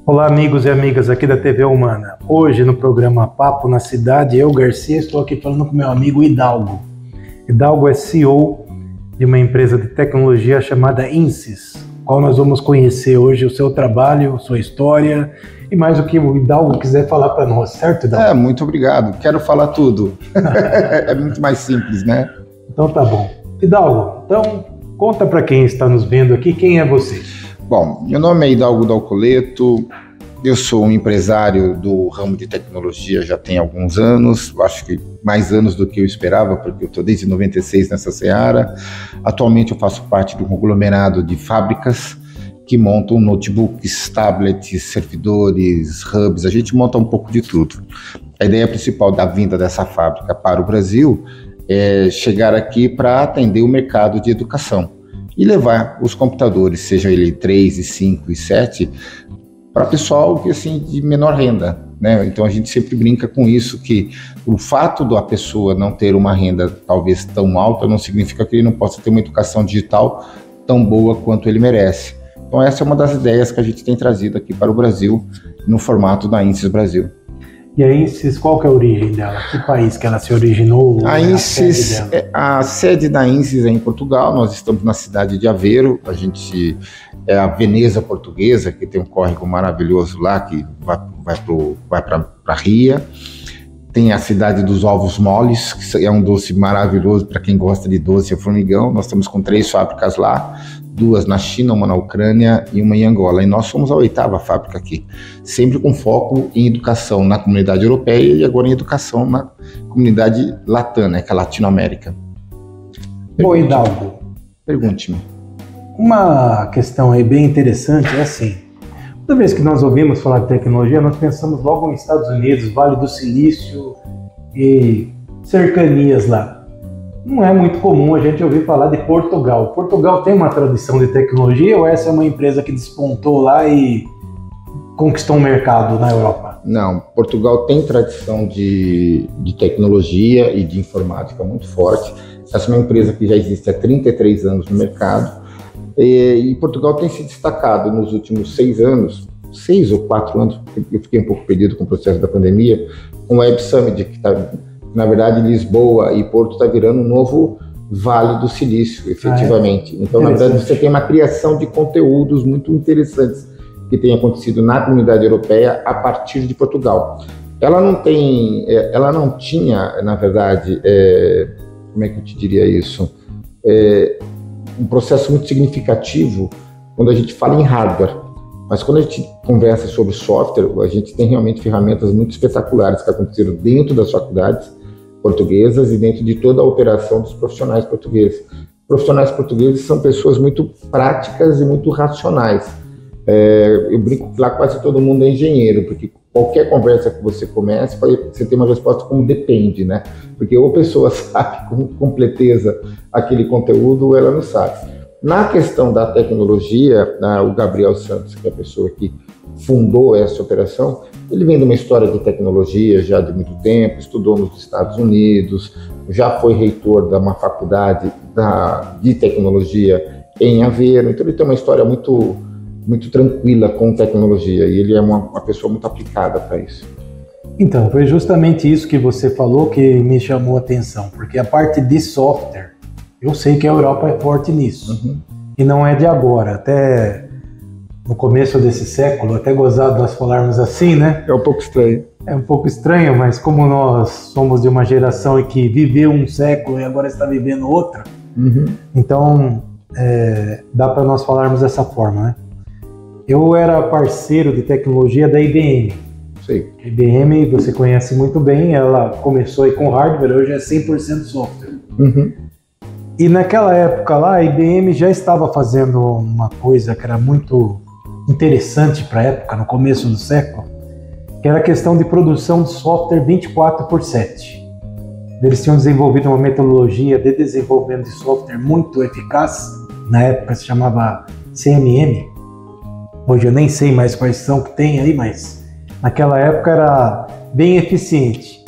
Olá, amigos e amigas aqui da TV Humana. Hoje, no programa Papo na Cidade, eu, Garcia, estou aqui falando com meu amigo Hidalgo. Hidalgo é CEO de uma empresa de tecnologia chamada Insys, qual nós vamos conhecer hoje o seu trabalho, sua história e mais o que o Hidalgo quiser falar para nós, certo, Hidalgo? Muito obrigado. Quero falar tudo. É muito mais simples, né? Então tá bom. Hidalgo, então conta para quem está nos vendo aqui, quem é você? Bom, meu nome é Hidalgo Dalcoleto, eu sou um empresário do ramo de tecnologia já tem alguns anos, acho que mais anos do que eu esperava, porque eu estou desde 96 nessa seara. Atualmente eu faço parte de um conglomerado de fábricas que montam notebooks, tablets, servidores, hubs, a gente monta um pouco de tudo. A ideia principal da vinda dessa fábrica para o Brasil é chegar aqui para atender o mercado de educação e levar os computadores, seja ele 3, 5 e 7, para pessoal que, assim, de menor renda, né? Então a gente sempre brinca com isso, que o fato da pessoa não ter uma renda talvez tão alta não significa que ele não possa ter uma educação digital tão boa quanto ele merece. Então essa é uma das ideias que a gente tem trazido aqui para o Brasil, no formato da Insys Brasil. E a Insys, qual que é a origem dela? Que país que ela se originou? A Insys, a sede da Insys é em Portugal, nós estamos na cidade de Aveiro, a gente é a Veneza portuguesa, que tem um córrego maravilhoso lá, que vai para Ria. Tem a cidade dos ovos moles, que é um doce maravilhoso para quem gosta de doce, é formigão. Nós estamos com 3 fábricas lá, 2 na China, uma na Ucrânia e uma em Angola. E nós somos a 8ª fábrica aqui, sempre com foco em educação na comunidade europeia e agora em educação na comunidade latana, que é a Latinoamérica. Bom, Hidalgo, pergunte-me. Uma questão aí bem interessante é assim, toda vez que nós ouvimos falar de tecnologia, nós pensamos logo nos Estados Unidos, Vale do Silício e cercanias lá. Não é muito comum a gente ouvir falar de Portugal. Portugal tem uma tradição de tecnologia ou essa é uma empresa que despontou lá e conquistou um mercado na Europa? Não, Portugal tem tradição de tecnologia e de informática muito forte. Essa é uma empresa que já existe há 33 anos no mercado. E Portugal tem se destacado nos últimos 6 anos, 6 ou 4 anos, eu fiquei um pouco perdido com o processo da pandemia, com o Web Summit, que está, na verdade, Lisboa e Porto está virando um novo Vale do Silício, efetivamente. Então, na verdade, você tem uma criação de conteúdos muito interessantes que tem acontecido na comunidade europeia a partir de Portugal. Ela não tinha, na verdade, como é que eu te diria isso? Um processo muito significativo quando a gente fala em hardware, mas quando a gente conversa sobre software, a gente tem realmente ferramentas muito espetaculares que aconteceram dentro das faculdades portuguesas e dentro de toda a operação dos profissionais portugueses. Profissionais portugueses são pessoas muito práticas e muito racionais. Eu brinco que lá quase todo mundo é engenheiro, porque qualquer conversa que você comece, você tem uma resposta como depende, né? Porque ou a pessoa sabe com completeza aquele conteúdo ou ela não sabe. Na questão da tecnologia, o Gabriel Santos, que é a pessoa que fundou essa operação, ele vem de uma história de tecnologia já de muito tempo, estudou nos Estados Unidos, já foi reitor de uma faculdade de tecnologia em Aveiro, então ele tem uma história muito tranquila com tecnologia e ele é uma pessoa muito aplicada para isso. Então, foi justamente isso que você falou que me chamou a atenção, porque a parte de software, eu sei que a Europa é forte nisso, e não é de agora, até no começo desse século, até gozado nós falarmos assim, né? É um pouco estranho. É um pouco estranho, mas como nós somos de uma geração que viveu um século e agora está vivendo outra, então dá para nós falarmos dessa forma, né? Eu era parceiro de tecnologia da IBM. Sim. A IBM, você conhece muito bem, ela começou aí com hardware, hoje é 100% software. E naquela época lá, a IBM já estava fazendo uma coisa que era muito interessante para a época, no começo do século, que era a questão de produção de software 24/7. Eles tinham desenvolvido uma metodologia de desenvolvimento de software muito eficaz, na época se chamava CMM. Hoje eu nem sei mais quais são que tem aí, mas naquela época era bem eficiente.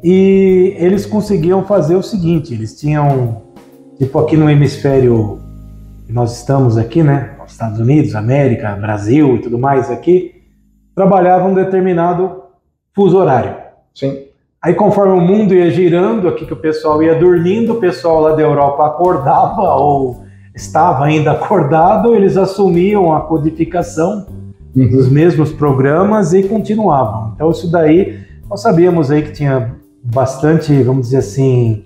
E eles conseguiam fazer o seguinte, eles tinham, tipo aqui no hemisfério que nós estamos aqui, né, Estados Unidos, América, Brasil e tudo mais aqui, trabalhava um determinado fuso horário. Sim. Aí conforme o mundo ia girando, aqui que o pessoal ia dormindo, o pessoal lá da Europa acordava ou estava ainda acordado, eles assumiam a codificação dos mesmos programas e continuavam. Então isso daí, nós sabíamos aí que tinha bastante, vamos dizer assim,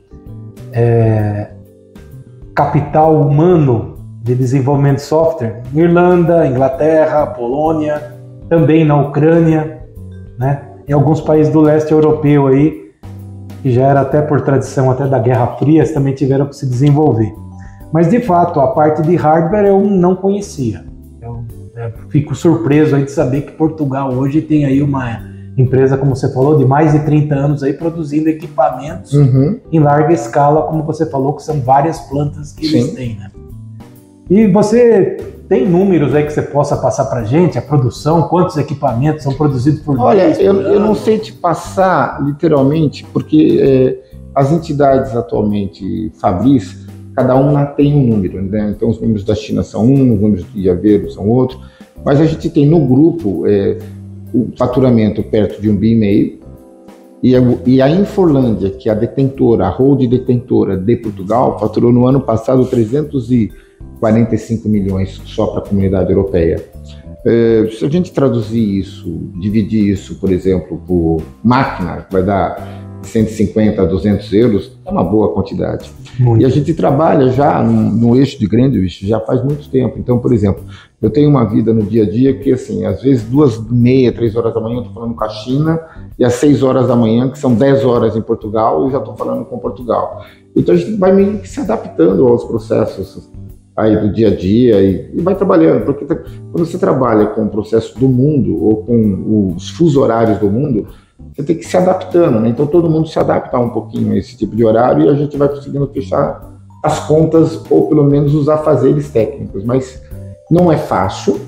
capital humano de desenvolvimento de software. Irlanda, Inglaterra, Polônia, também na Ucrânia, né? Em alguns países do leste europeu aí, que já era até por tradição até da Guerra Fria, também tiveram que se desenvolver. Mas de fato, a parte de hardware eu não conhecia. Eu fico surpreso aí de saber que Portugal hoje tem aí uma empresa, como você falou, de mais de 30 anos aí produzindo equipamentos em larga escala, como você falou, que são várias plantas que eles têm, né? E você tem números aí que você possa passar para a gente, a produção, quantos equipamentos são produzidos por mês? Olha, eu não sei te passar literalmente, porque as entidades atualmente fabris, cada uma tem um número, né? Então os números da China são um, os números de Aveiro são outro, mas a gente tem no grupo o faturamento perto de 1,5 bilhão, e a Inforlândia, que é a detentora, a hold detentora de Portugal, faturou no ano passado 345 milhões só para a comunidade europeia. Se a gente traduzir isso, dividir isso, por exemplo, por máquina, que vai dar 150 a 200 euros, é uma boa quantidade. Muito. E a gente trabalha já no eixo de Greenwich já faz muito tempo. Então, por exemplo, eu tenho uma vida no dia a dia que, assim, às vezes 2h30, 3 horas da manhã eu estou falando com a China, e às 6 horas da manhã, que são 10 horas em Portugal, eu já estou falando com Portugal. Então a gente vai meio que se adaptando aos processos aí do dia a dia e vai trabalhando, porque quando você trabalha com o processo do mundo ou com os fusos horários do mundo, você tem que ir se adaptando, né? Então todo mundo se adapta um pouquinho a esse tipo de horário e a gente vai conseguindo fechar as contas ou pelo menos os afazeres técnicos, mas não é fácil,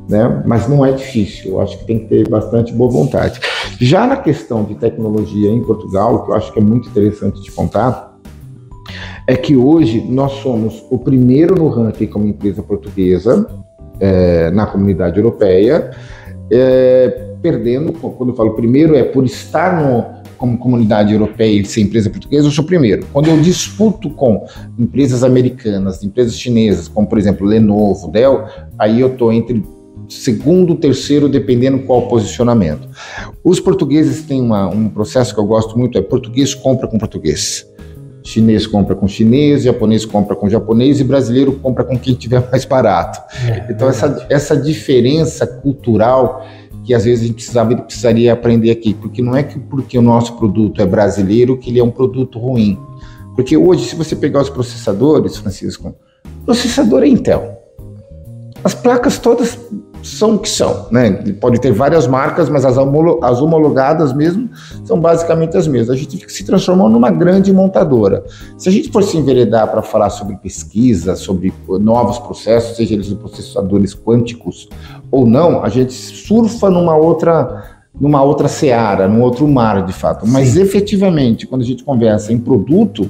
né? Mas não é difícil, eu acho que tem que ter bastante boa vontade. Já na questão de tecnologia em Portugal, que eu acho que é muito interessante te contar, é que hoje nós somos o primeiro no ranking como empresa portuguesa na comunidade europeia, perdendo, quando eu falo primeiro, é por estar como comunidade europeia e ser empresa portuguesa, eu sou primeiro. Quando eu disputo com empresas americanas, empresas chinesas, como por exemplo Lenovo, Dell, aí eu estou entre segundo, terceiro, dependendo qual o posicionamento. Os portugueses têm um processo que eu gosto muito, português compra com português. Chinês compra com chinês, japonês compra com japonês e brasileiro compra com quem tiver mais barato. Então essa diferença cultural que às vezes a gente precisaria aprender aqui, porque não é que porque o nosso produto é brasileiro que ele é um produto ruim. Porque hoje, se você pegar os processadores, Francisco, o processador é Intel. As placas todas são o que são, né? Pode ter várias marcas, mas as homologadas mesmo são basicamente as mesmas. A gente se transformou numa grande montadora. Se a gente for se enveredar para falar sobre pesquisa, sobre novos processos, seja eles processadores quânticos ou não, a gente surfa numa outra seara, num outro mar, de fato. Mas efetivamente, quando a gente conversa em produto,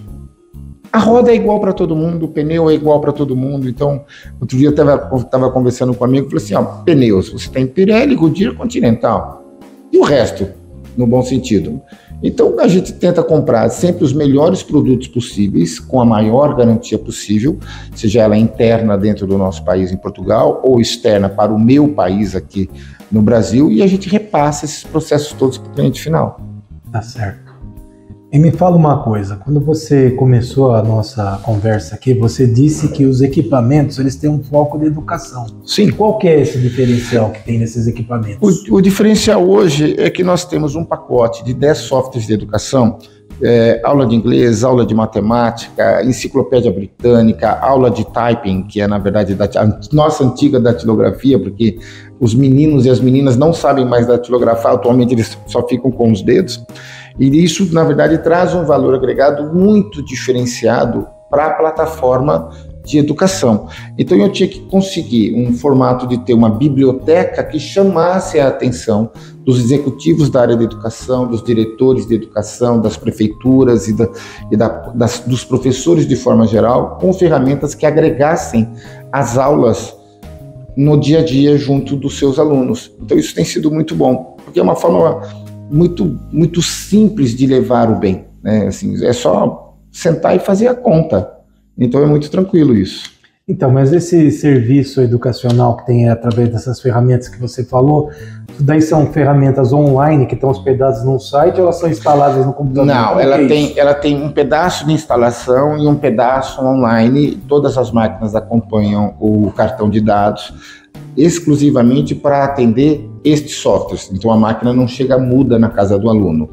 a roda é igual para todo mundo, o pneu é igual para todo mundo. Então, outro dia eu estava conversando com um amigo e falei assim, pneus, você tem Pirelli, Goodyear, Continental. E o resto, no bom sentido. Então, a gente tenta comprar sempre os melhores produtos possíveis, com a maior garantia possível, seja ela interna dentro do nosso país, em Portugal, ou externa para o meu país aqui no Brasil, e a gente repassa esses processos todos para o cliente final. Tá certo. E me fala uma coisa, quando você começou a nossa conversa aqui, você disse que os equipamentos, eles têm um foco de educação. Sim. Qual que é esse diferencial que tem nesses equipamentos? O diferencial hoje é que nós temos um pacote de 10 softwares de educação, aula de inglês, aula de matemática, enciclopédia britânica, aula de typing, que é na verdade a nossa antiga datilografia, porque os meninos e as meninas não sabem mais datilografar, atualmente eles só ficam com os dedos. E isso, na verdade, traz um valor agregado muito diferenciado para a plataforma de educação. Então, eu tinha que conseguir um formato de ter uma biblioteca que chamasse a atenção dos executivos da área de educação, dos diretores de educação, das prefeituras dos professores de forma geral, com ferramentas que agregassem as aulas no dia a dia junto dos seus alunos. Então isso tem sido muito bom, porque é uma forma muito simples de levar o bem, né? Assim, é só sentar e fazer a conta. Então é muito tranquilo isso. Então, mas esse serviço educacional que tem através dessas ferramentas que você falou, daí são ferramentas online que estão hospedadas num site ou elas são instaladas no computador? Não, ela tem um pedaço de instalação e um pedaço online. Todas as máquinas acompanham o cartão de dados exclusivamente para atender estes softwares. Então a máquina não chega muda na casa do aluno,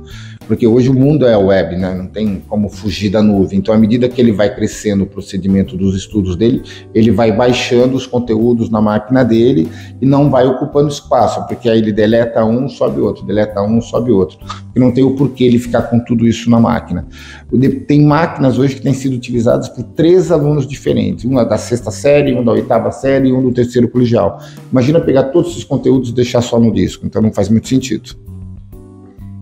porque hoje o mundo é web, né? Não tem como fugir da nuvem. Então, à medida que ele vai crescendo o procedimento dos estudos dele, ele vai baixando os conteúdos na máquina dele e não vai ocupando espaço, porque aí ele deleta um, sobe outro, deleta um, sobe outro. E não tem o porquê ele ficar com tudo isso na máquina. Tem máquinas hoje que têm sido utilizadas por 3 alunos diferentes, uma da 6ª série, um da 8ª série e um do 3º colegial. Imagina pegar todos esses conteúdos e deixar só no disco, então não faz muito sentido.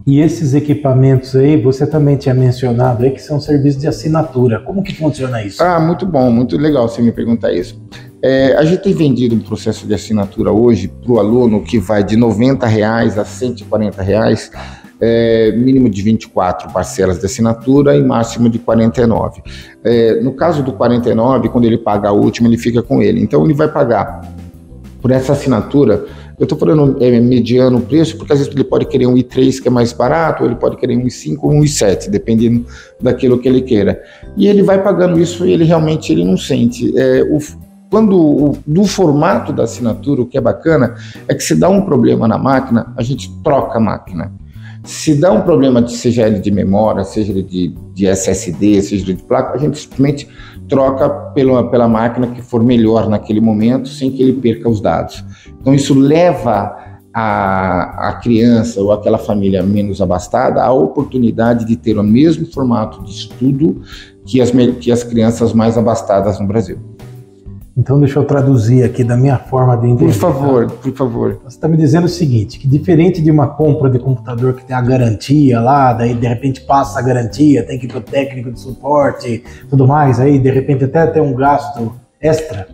E esses equipamentos aí, você também tinha mencionado aí que são serviços de assinatura. Como que funciona isso? Ah, muito bom, muito legal você me perguntar isso. A gente tem vendido um processo de assinatura hoje para o aluno que vai de R$ 90 a R$ 140, mínimo de 24 parcelas de assinatura e máximo de 49. No caso do 49, quando ele paga a última, ele fica com ele. Então ele vai pagar por essa assinatura. Eu estou falando mediano preço, porque às vezes ele pode querer um i3 que é mais barato, ou ele pode querer um i5 ou um i7, dependendo daquilo que ele queira. E ele vai pagando isso e ele realmente não sente. Do formato da assinatura, o que é bacana é que se dá um problema na máquina, a gente troca a máquina. Se dá um problema, seja ele de memória, seja ele de SSD, seja ele de placa, a gente simplesmente troca pela máquina que for melhor naquele momento, sem que ele perca os dados. Então isso leva a criança ou aquela família menos abastada a oportunidade de ter o mesmo formato de estudo que as crianças mais abastadas no Brasil. Então deixa eu traduzir aqui da minha forma de entender. Por favor. Você está me dizendo o seguinte, que diferente de uma compra de computador que tem a garantia lá, daí de repente passa a garantia, tem que ir para o técnico de suporte, tudo mais, aí de repente até tem um gasto extra.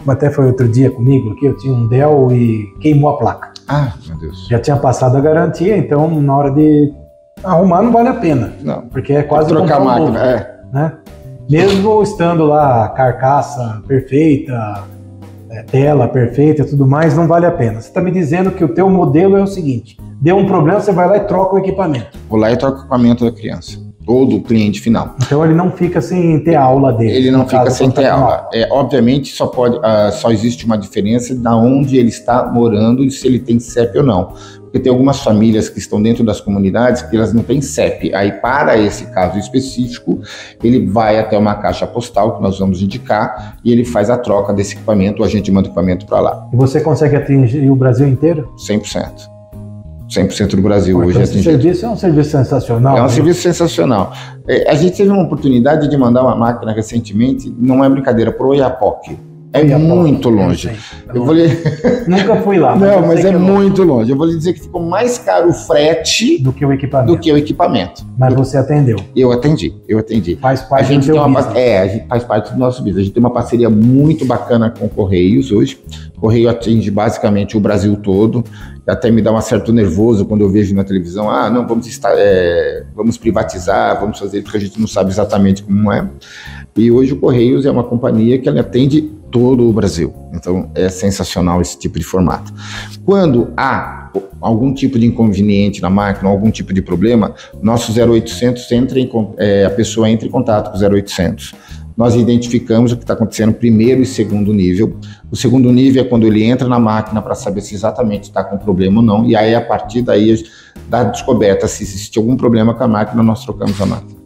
Até foi outro dia comigo aqui, eu tinha um Dell e queimou a placa. Ah, meu Deus. Já tinha passado a garantia, então na hora de arrumar não vale a pena. Não. Porque é quase trocar a máquina, novo, né? Mesmo estando lá carcaça perfeita, tela perfeita e tudo mais, não vale a pena. Você está me dizendo que o teu modelo é o seguinte, deu um problema, você vai lá e troca o equipamento. Vou lá e troco o equipamento da criança, ou do cliente final. Então ele não fica sem ter aula dele. Ele não fica sem ter aula. Obviamente só existe uma diferença de onde ele está morando e se ele tem CEP ou não. Porque tem algumas famílias que estão dentro das comunidades que elas não têm CEP. Aí, para esse caso específico, ele vai até uma caixa postal que nós vamos indicar e ele faz a troca desse equipamento, ou a gente manda o equipamento para lá. E você consegue atingir o Brasil inteiro? 100%. 100% do Brasil hoje. Esse serviço é um serviço sensacional. É um serviço sensacional. A gente teve uma oportunidade de mandar uma máquina recentemente, não é brincadeira, para o Oiapoque. É muito longe. Nunca fui lá. Não, mas é muito longe. Eu vou lhe dizer que ficou mais caro o frete do que o equipamento. Mas você atendeu? Eu atendi. Faz parte do seu business. A gente faz parte do nosso business. A gente tem uma parceria muito bacana com o Correios hoje. O Correio atende basicamente o Brasil todo. Até me dá um certo nervoso quando eu vejo na televisão, não, vamos privatizar, vamos fazer, porque a gente não sabe exatamente como é. E hoje o Correios é uma companhia que ela atende todo o Brasil. Então é sensacional esse tipo de formato. Quando há algum tipo de inconveniente na máquina, algum tipo de problema, nosso 0800 a pessoa entra em contato com o 0800. Nós identificamos o que está acontecendo primeiro e segundo nível. O segundo nível é quando ele entra na máquina para saber se exatamente está com problema ou não, e aí a partir daí da descoberta se existe algum problema com a máquina, nós trocamos a máquina.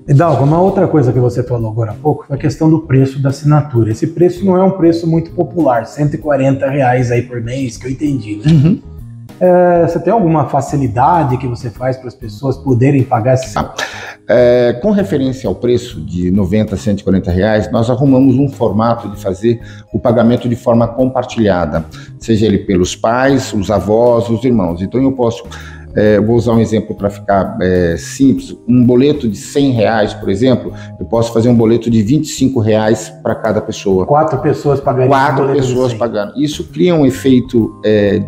Hidalgo, uma outra coisa que você falou agora há pouco foi a questão do preço da assinatura. Esse preço não é um preço muito popular, R$140 aí por mês, que eu entendi, né? Uhum. Você tem alguma facilidade que você faz para as pessoas poderem pagar esse com referência ao preço de R$90 a R$140, nós arrumamos um formato de fazer o pagamento de forma compartilhada, seja ele pelos pais, os avós, os irmãos. Então eu posso vou usar um exemplo para ficar simples, um boleto de R$100, por exemplo, eu posso fazer um boleto de R$25 para cada pessoa. 4 pessoas pagando. 4 pessoas pagando. Isso cria um efeito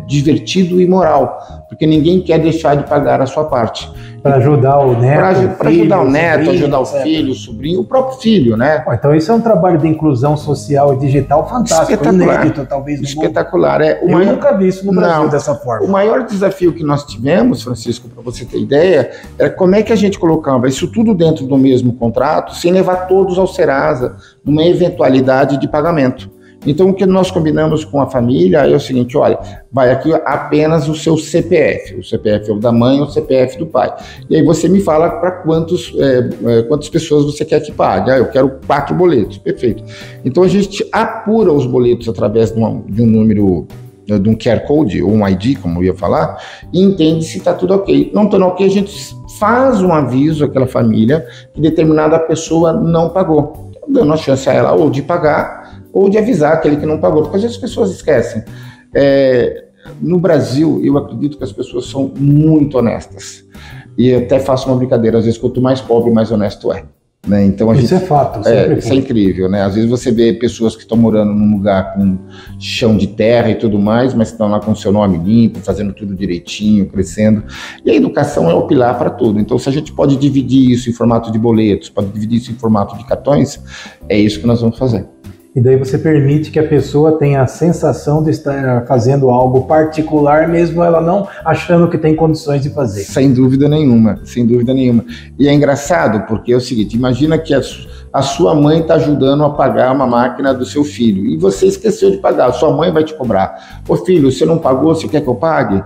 divertido e moral, porque ninguém quer deixar de pagar a sua parte. Para ajudar o neto, para ajudar o neto, ajudar o filho, o sobrinho, o próprio filho, né? Então isso é um trabalho de inclusão social e digital fantástico, espetacular, inédito, talvez. Espetacular. Eu nunca vi isso no Brasil dessa forma. O maior desafio que nós tivemos, Francisco, para você ter ideia, era como é que a gente colocava isso tudo dentro do mesmo contrato, sem levar todos ao Serasa, numa eventualidade de pagamento. Então, o que nós combinamos com a família é o seguinte, olha, vai aqui apenas o seu CPF. O CPF é o da mãe, o CPF do pai. E aí você me fala para quantas pessoas você quer que pague. Eu quero 4 boletos. Perfeito. Então, a gente apura os boletos através de um número, de um QR Code, ou um ID, como eu ia falar, e entende se está tudo ok. Não está ok, a gente faz um aviso àquela família que determinada pessoa não pagou, dando a chance a ela ou de pagar, ou de avisar aquele que não pagou, porque às vezes as pessoas esquecem. No Brasil, eu acredito que as pessoas são muito honestas. E eu até faço uma brincadeira, às vezes quanto mais pobre, mais honesto é. Né? Então, isso é fato. Isso é incrível, né? Às vezes você vê pessoas que estão morando num lugar com chão de terra e tudo mais, mas estão lá com o seu nome limpo, fazendo tudo direitinho, crescendo. E a educação é o pilar para tudo. Então, se a gente pode dividir isso em formato de boletos, pode dividir isso em formato de cartões, é isso que nós vamos fazer. E daí você permite que a pessoa tenha a sensação de estar fazendo algo particular, mesmo ela não achando que tem condições de fazer. Sem dúvida nenhuma, sem dúvida nenhuma. E é engraçado, porque é o seguinte, imagina que a sua mãe está ajudando a pagar uma máquina do seu filho, e você esqueceu de pagar, a sua mãe vai te cobrar. Ô filho, você não pagou, você quer que eu pague?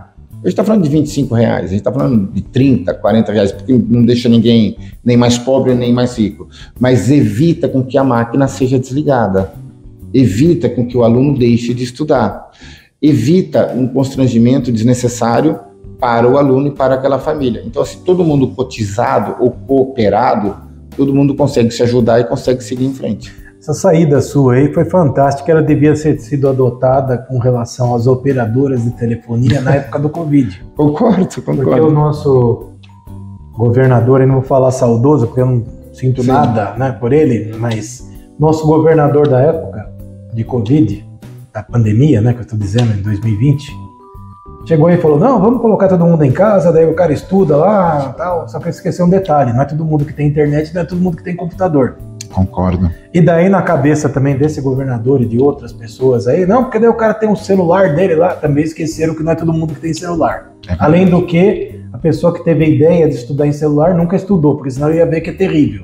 A gente está falando de R$25, a gente está falando de R$30, R$40, porque não deixa ninguém nem mais pobre nem mais rico. Mas evita com que a máquina seja desligada. Evita com que o aluno deixe de estudar. Evita um constrangimento desnecessário para o aluno e para aquela família. Então, se todo mundo cotizado ou cooperado, todo mundo consegue se ajudar e consegue seguir em frente. Essa saída sua aí foi fantástica, ela devia ter sido adotada com relação às operadoras de telefonia na época do Covid. Concordo. Porque o nosso governador, eu não vou falar saudoso, porque eu não sinto nada, né, por ele, mas nosso governador da época de Covid, da pandemia, né, que eu estou dizendo, em 2020, chegou e falou, não, vamos colocar todo mundo em casa, daí o cara estuda lá, tal, só que esqueceu um detalhe, não é todo mundo que tem internet, não é todo mundo que tem computador. Concordo. E daí na cabeça também desse governador e de outras pessoas aí, não, porque daí o cara tem um celular dele lá, também esqueceram que não é todo mundo que tem celular. Além do que, a pessoa que teve a ideia de estudar em celular nunca estudou, porque senão ia ver que é terrível.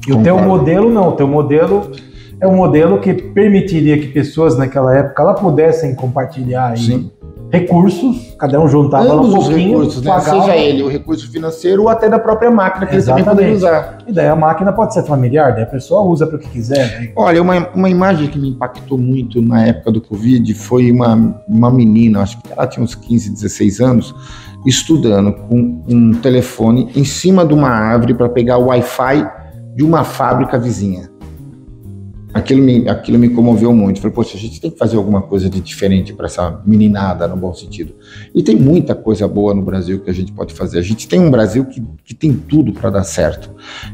E Concordo. O teu modelo não, o teu modelo é um modelo que permitiria que pessoas naquela época lá pudessem compartilhar aí recursos, cada um juntava um pouquinho, recursos, né? Seja ele o recurso financeiro ou até da própria máquina que Exatamente. Ele também poderia usar. E daí a máquina pode ser familiar, daí a pessoa usa para o que quiser. Né? Olha, uma imagem que me impactou muito na época do Covid foi uma menina, acho que ela tinha uns 15, 16 anos, estudando com um telefone em cima de uma árvore para pegar o Wi-Fi de uma fábrica vizinha. Aquilo me comoveu muito. Falei, poxa, a gente tem que fazer alguma coisa de diferente para essa meninada, no bom sentido. E tem muita coisa boa no Brasil que a gente pode fazer. A gente tem um Brasil que tem tudo para dar certo.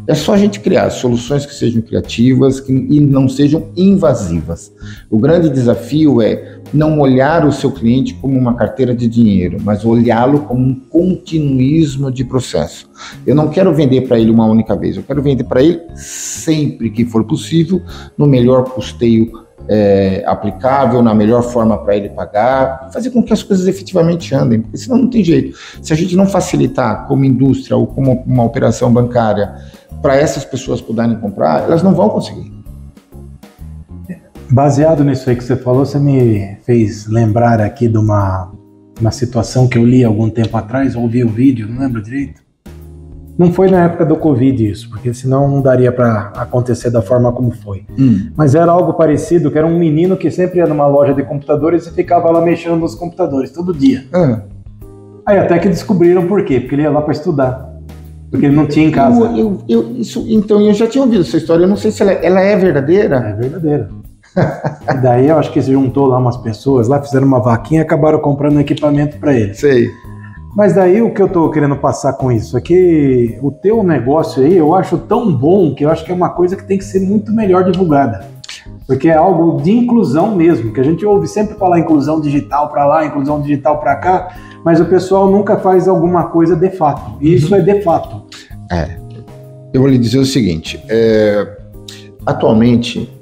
É só a gente criar soluções que sejam criativas e não sejam invasivas. O grande desafio é não olhar o seu cliente como uma carteira de dinheiro, mas olhá-lo como um continuismo de processo. Eu não quero vender para ele uma única vez, eu quero vender para ele sempre que for possível, no melhor custeio aplicável, na melhor forma para ele pagar, fazer com que as coisas efetivamente andem, porque senão não tem jeito. Se a gente não facilitar como indústria ou como uma operação bancária para essas pessoas puderem comprar, elas não vão conseguir. Baseado nisso aí que você falou, você me fez lembrar aqui de uma situação que eu li algum tempo atrás, ouvi o vídeo, não lembro direito. Não foi na época do Covid isso, porque senão não daria para acontecer da forma como foi. Mas era algo parecido, que era um menino que sempre ia numa loja de computadores e ficava lá mexendo nos computadores todo dia. Aí até que descobriram por quê, porque ele ia lá para estudar. Porque ele não tinha em casa. Então eu já tinha ouvido essa história, eu não sei se ela é verdadeira. É verdadeira. E daí eu acho que se juntou lá umas pessoas, lá fizeram uma vaquinha e acabaram comprando equipamento para ele. Sei. Mas daí o que eu estou querendo passar com isso é que o teu negócio aí eu acho tão bom que eu acho que é uma coisa que tem que ser muito melhor divulgada. Porque é algo de inclusão mesmo, que a gente ouve sempre falar inclusão digital para lá, inclusão digital para cá, mas o pessoal nunca faz alguma coisa de fato. E isso é de fato. Eu vou lhe dizer o seguinte, atualmente,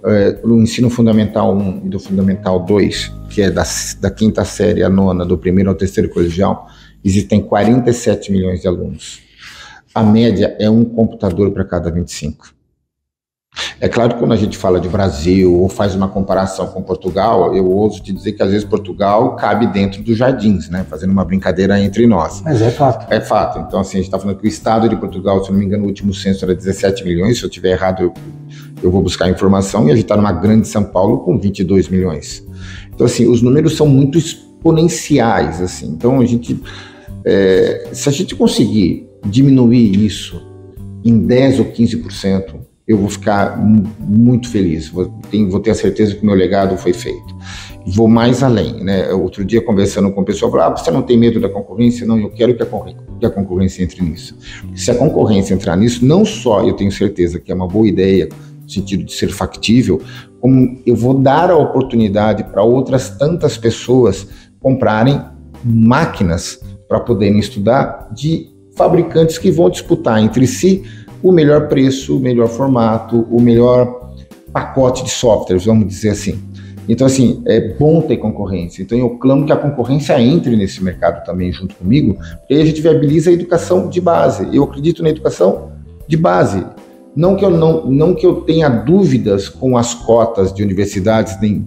no ensino fundamental 1 e do fundamental 2, que é da 5ª série à 9ª, do 1º ao 3º colegial, existem 47 milhões de alunos. A média é um computador para cada 25. É claro que quando a gente fala de Brasil ou faz uma comparação com Portugal, eu ouso te dizer que às vezes Portugal cabe dentro dos jardins, né? Fazendo uma brincadeira entre nós. Mas é fato. É fato. Então, assim, a gente está falando que o estado de Portugal, se eu não me engano, o último censo era 17 milhões. Se eu estiver errado, eu vou buscar a informação. E a gente está numa grande São Paulo com 22 milhões. Então, assim, os números são muito exponenciais, assim. Então, se a gente conseguir diminuir isso em 10 ou 15%, eu vou ficar muito feliz, vou ter a certeza que o meu legado foi feito. Vou mais além, né? Outro dia, conversando com o pessoal, falou, você não tem medo da concorrência? Não, eu quero que a concorrência entre nisso. Se a concorrência entrar nisso, não só eu tenho certeza que é uma boa ideia, no sentido de ser factível, como eu vou dar a oportunidade para outras tantas pessoas comprarem máquinas para poderem estudar de fabricantes que vão disputar entre si o melhor preço, o melhor formato, o melhor pacote de softwares, vamos dizer assim. Então, assim, é bom ter concorrência. Então, eu clamo que a concorrência entre nesse mercado também junto comigo, porque aí a gente viabiliza a educação de base. Eu acredito na educação de base. Não que eu tenha dúvidas com as cotas de universidades nem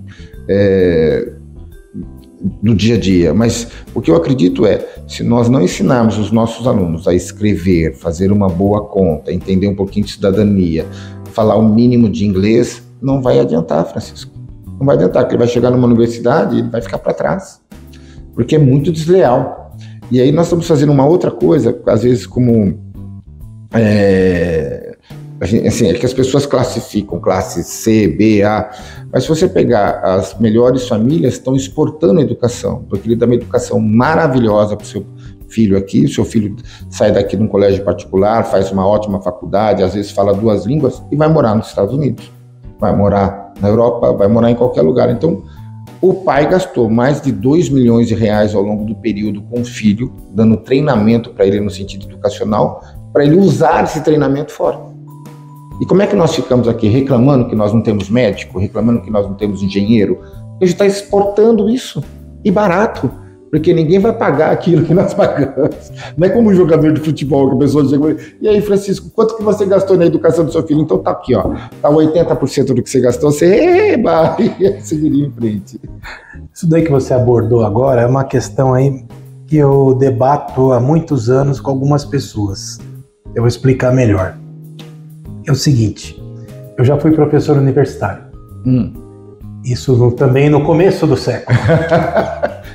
no dia a dia, mas o que eu acredito se nós não ensinarmos os nossos alunos a escrever, fazer uma boa conta, entender um pouquinho de cidadania, falar o mínimo de inglês, não vai adiantar, Francisco. Não vai adiantar, porque ele vai chegar numa universidade e ele vai ficar para trás, porque é muito desleal. E aí nós estamos fazendo uma outra coisa, às vezes como... assim, é que as pessoas classificam classe C, B, A, mas se você pegar as melhores famílias, estão exportando a educação, porque ele dá uma educação maravilhosa para o seu filho aqui, o seu filho sai daqui de um colégio particular, faz uma ótima faculdade, às vezes fala 2 línguas e vai morar nos Estados Unidos, vai morar na Europa, vai morar em qualquer lugar. Então, o pai gastou mais de 2 milhões de reais ao longo do período com o filho, dando treinamento para ele no sentido educacional, para ele usar esse treinamento fora. E como é que nós ficamos aqui reclamando que nós não temos médico, reclamando que nós não temos engenheiro? A gente está exportando isso, e barato, porque ninguém vai pagar aquilo que nós pagamos. Não é como um jogador de futebol que a pessoa chega e aí, Francisco, quanto que você gastou na educação do seu filho? Então tá aqui, ó, tá 80% do que você gastou, você seguiria em frente. Isso daí que você abordou agora é uma questão aí que eu debato há muitos anos com algumas pessoas. Eu vou explicar melhor. É o seguinte, eu já fui professor universitário. Isso também no começo do século.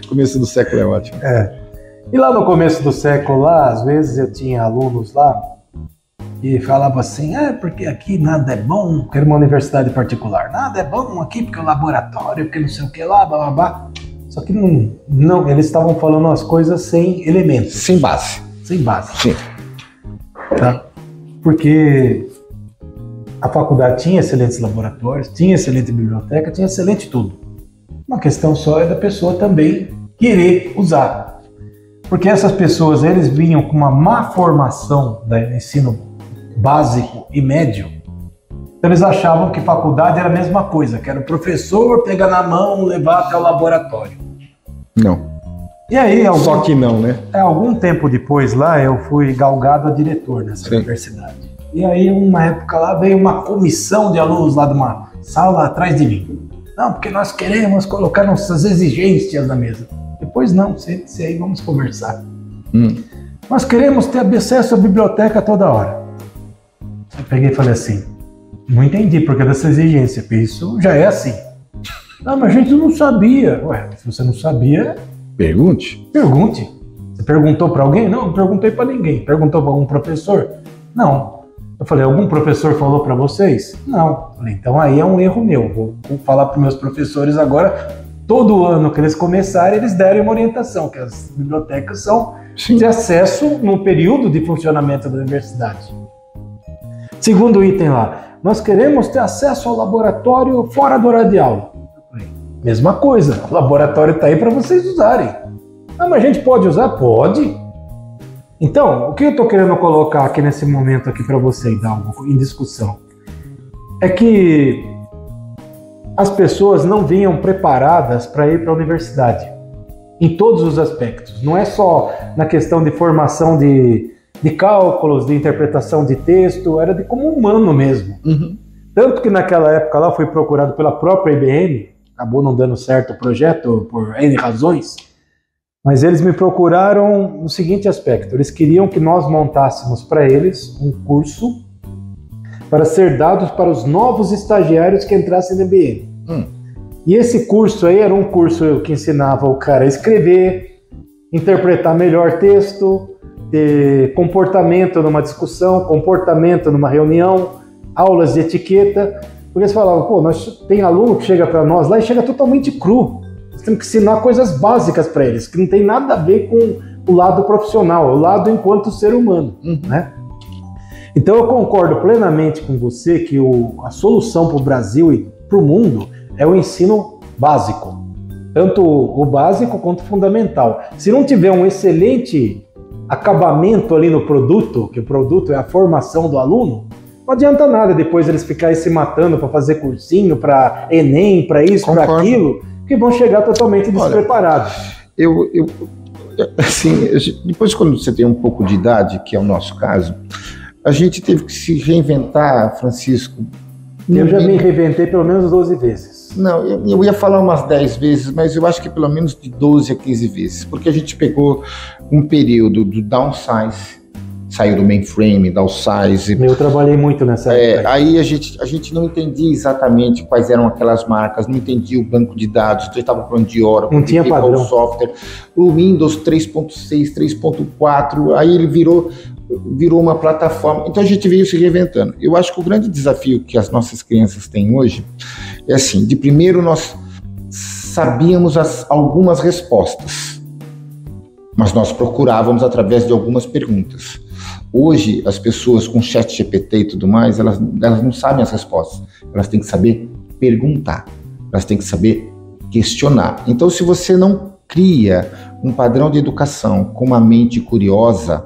Começo do século é ótimo. E lá no começo do século, lá, às vezes eu tinha alunos lá que falavam assim, porque aqui nada é bom, que era uma universidade particular, nada é bom aqui porque o laboratório, porque não sei o que lá, blá blá blá. Só que não, eles estavam falando as coisas sem elementos. Sem base. Sem base. Sim. Tá? Porque a faculdade tinha excelentes laboratórios, tinha excelente biblioteca, tinha excelente tudo. Uma questão só é da pessoa também querer usar. Porque essas pessoas, eles vinham com uma má formação do ensino básico e médio. Então eles achavam que faculdade era a mesma coisa, que era o professor pegar na mão, levar até o laboratório. Não. E aí, só que não, né? Algum tempo depois lá, eu fui galgado a diretor nessa universidade. E aí, uma época lá, veio uma comissão de alunos lá de uma sala atrás de mim. Não, porque nós queremos colocar nossas exigências na mesa. Depois não, sente-se aí, vamos conversar. Nós queremos ter acesso à biblioteca toda hora. Eu peguei e falei assim, não entendi porque dessa exigência, porque isso já é assim. Não, mas a gente não sabia. Ué, se você não sabia... Pergunte. Você perguntou para alguém? Não, não perguntei para ninguém. Perguntou para algum professor? Não. Eu falei, algum professor falou para vocês? Não. Eu falei, então aí é um erro meu. Vou falar para meus professores agora todo ano que eles começarem, eles derem uma orientação, que as bibliotecas são de acesso no período de funcionamento da universidade. Segundo item lá, nós queremos ter acesso ao laboratório fora do horário de aula. Mesma coisa, o laboratório está aí para vocês usarem. Ah, mas a gente pode usar? Pode. Então, o que eu estou querendo colocar aqui nesse momento aqui para vocês, em discussão, é que as pessoas não vinham preparadas para ir para a universidade, em todos os aspectos. Não é só na questão de formação de cálculos, de interpretação de texto, era de como humano mesmo. Uhum. Tanto que naquela época lá foi procurado pela própria IBM, acabou não dando certo o projeto por N razões, mas eles me procuraram no seguinte aspecto: eles queriam que nós montássemos para eles um curso para ser dados para os novos estagiários que entrassem na IBM. E esse curso aí era um curso que ensinava o cara a escrever, interpretar melhor texto, ter comportamento numa discussão, comportamento numa reunião, aulas de etiqueta, porque eles falavam, pô, tem aluno que chega para nós lá e chega totalmente cru. Nós temos que ensinar coisas básicas para eles, que não tem nada a ver com o lado profissional, o lado enquanto ser humano, né? Então eu concordo plenamente com você que a solução para o Brasil e para o mundo é o ensino básico, tanto o básico quanto o fundamental. Se não tiver um excelente acabamento ali no produto, que o produto é a formação do aluno, não adianta nada depois eles ficarem se matando para fazer cursinho, para Enem, para isso, para aquilo, que vão chegar totalmente despreparados. Assim, depois quando você tem um pouco de idade, que é o nosso caso, a gente teve que se reinventar, Francisco. Eu já me reinventei pelo menos 12 vezes. Não, eu ia falar umas 10 vezes, mas eu acho que pelo menos de 12 a 15 vezes, porque a gente pegou um período do downsize, saiu do mainframe, downsize. Eu trabalhei muito nessa época. Aí a gente não entendia exatamente quais eram aquelas marcas, não entendia o banco de dados, então estava falando de Oracle, não tinha padrão. Software, o Windows 3.6, 3.4, aí ele virou uma plataforma. Então a gente veio se reinventando. Eu acho que o grande desafio que as nossas crianças têm hoje é assim: de primeiro nós sabíamos algumas respostas, mas nós procurávamos através de algumas perguntas. Hoje as pessoas com ChatGPT e tudo mais, elas não sabem as respostas, elas têm que saber perguntar, elas têm que saber questionar. Então se você não cria um padrão de educação com uma mente curiosa,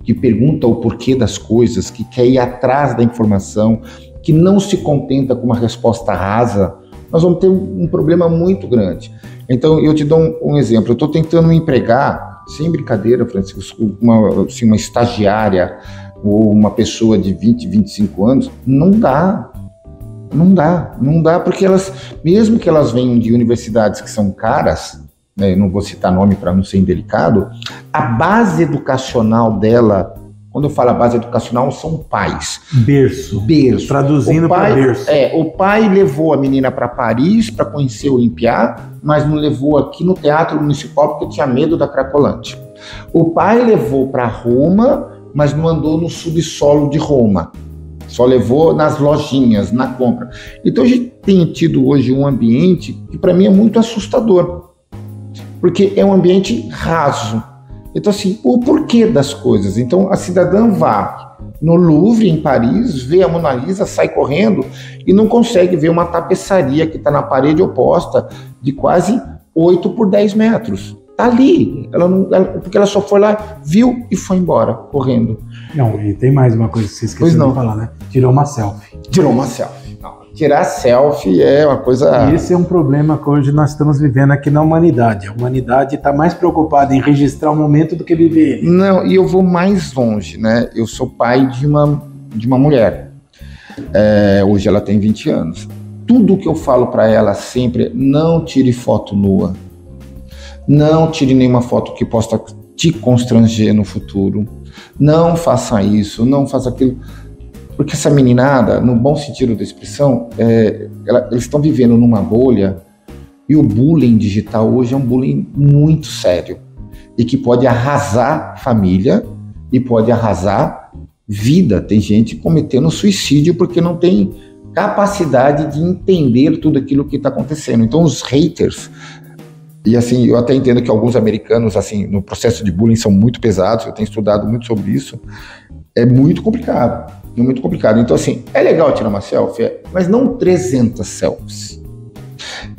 que pergunta o porquê das coisas, que quer ir atrás da informação, que não se contenta com uma resposta rasa, nós vamos ter um problema muito Então, eu te dou um exemplo. Eu estou tentando empregar, sem brincadeira, Francisco, uma estagiária ou uma pessoa de 20, 25 anos, não dá, porque mesmo que elas venham de universidades que são caras, né, eu não vou citar nome para não ser indelicado, a base educacional dela, quando eu falo a base educacional, são pais. Berço. Traduzindo para berço. O pai levou a menina para Paris para conhecer o Olimpiá, mas não levou aqui no Teatro Municipal porque tinha medo da Cracolante. O pai levou para Roma, mas não andou no subsolo de Roma. Só levou nas lojinhas, na compra. Então a gente tem tido hoje um ambiente que para mim é muito assustador, porque é um ambiente raso. Então, assim, o porquê das coisas. Então, a cidadã vai no Louvre, em Paris, vê a Mona Lisa, sai correndo e não consegue ver uma tapeçaria que está na parede oposta de quase 8 por 10 metros. Está ali. Porque ela só foi lá, viu e foi embora, correndo. Não, e tem mais uma coisa que você esqueceu de falar, né? Tirou uma selfie. Não, tirar selfie é uma coisa... E esse é um problema que hoje nós estamos vivendo aqui na humanidade. A humanidade está mais preocupada em registrar o momento do que viver ele. Não, e eu vou mais longe, né? Eu sou pai de uma mulher. Hoje ela tem 20 anos. Tudo que eu falo para ela sempre é: não tire foto nua. Não tire nenhuma foto que possa te constranger no futuro. Não faça isso, não faça aquilo. Porque essa meninada, no bom sentido da expressão, eles estão vivendo numa bolha, e o bullying digital hoje é um bullying muito sério e que pode arrasar família e pode arrasar vida. Tem gente cometendo suicídio porque não tem capacidade de entender tudo aquilo que está acontecendo. Então os haters, E assim, eu até entendo que alguns americanos, assim, no processo de bullying são muito pesados, eu tenho estudado muito sobre isso, é muito complicado, Então assim, é legal tirar uma selfie, mas não 300 selfies.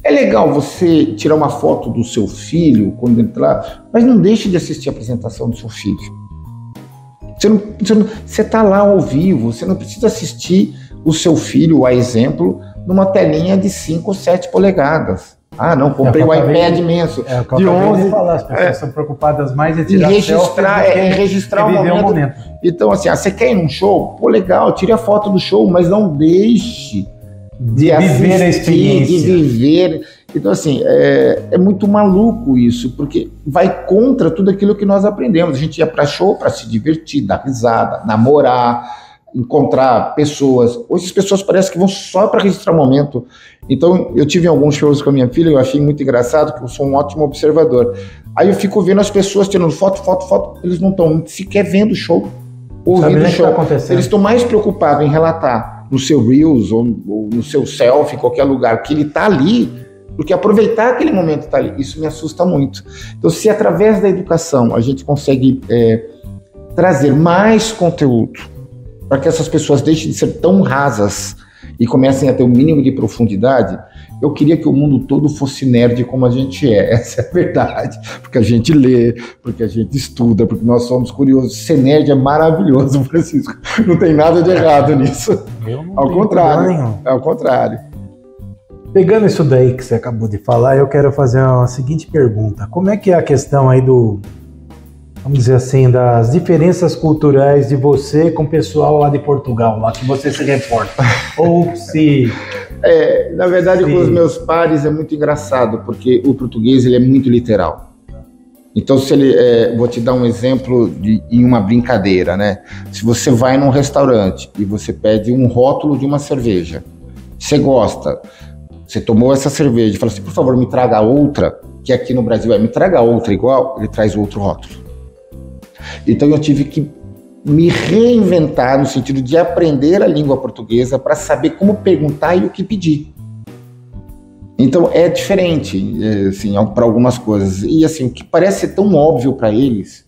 É legal você tirar uma foto do seu filho quando entrar, mas não deixe de assistir a apresentação do seu filho. Você está lá ao vivo, você não precisa assistir o seu filho, a exemplo, numa telinha de 5 ou 7 polegadas. Ah, não, comprei um iPad imenso. É o que eu acabei de falar, as pessoas estão preocupadas mais em tirar registrar o momento. Então, assim, você quer ir num show? Pô, legal, tire a foto do show, mas não deixe de viver a experiência. De viver. Então, assim, é muito maluco isso, porque vai contra tudo aquilo que nós aprendemos. A gente ia para show para se divertir, dar risada, namorar, encontrar pessoas. Hoje as pessoas parecem que vão só para registrar o momento. Então, eu tive alguns shows com a minha filha, eu achei muito engraçado, porque eu sou um ótimo observador. Aí eu fico vendo as pessoas tirando foto, eles não estão sequer vendo o show, ouvindo o show. Eles estão mais preocupados em relatar no seu Reels ou no seu selfie, em qualquer lugar, que ele está ali, do que aproveitar aquele momento que está ali. Isso me assusta muito. Então, se através da educação a gente consegue trazer mais conteúdo para que essas pessoas deixem de ser tão rasas e comecem a ter um mínimo de profundidade, eu queria que o mundo todo fosse nerd como a gente é. Essa é a verdade. Porque a gente lê, porque a gente estuda, porque nós somos curiosos. Ser nerd é maravilhoso, Francisco. Não tem nada de errado nisso. Ao contrário. Pegando isso daí que você acabou de falar, eu quero fazer uma seguinte pergunta. Como é que é a questão aí vamos dizer assim, das diferenças culturais de você com o pessoal lá de Portugal, lá que você se reporta? Ou se... na verdade, com os meus pares é muito engraçado, porque o português ele é muito literal. Então, vou te dar um exemplo em uma brincadeira, né? Se você vai num restaurante e você pede um rótulo de uma cerveja, você gosta, você tomou essa cerveja e fala assim, por favor, me traga outra, que aqui no Brasil me traga outra igual, ele traz outro rótulo. Então eu tive que me reinventar no sentido de aprender a língua portuguesa para saber como perguntar e o que pedir. Então é diferente, assim, para algumas coisas. E assim, o que parece ser tão óbvio para eles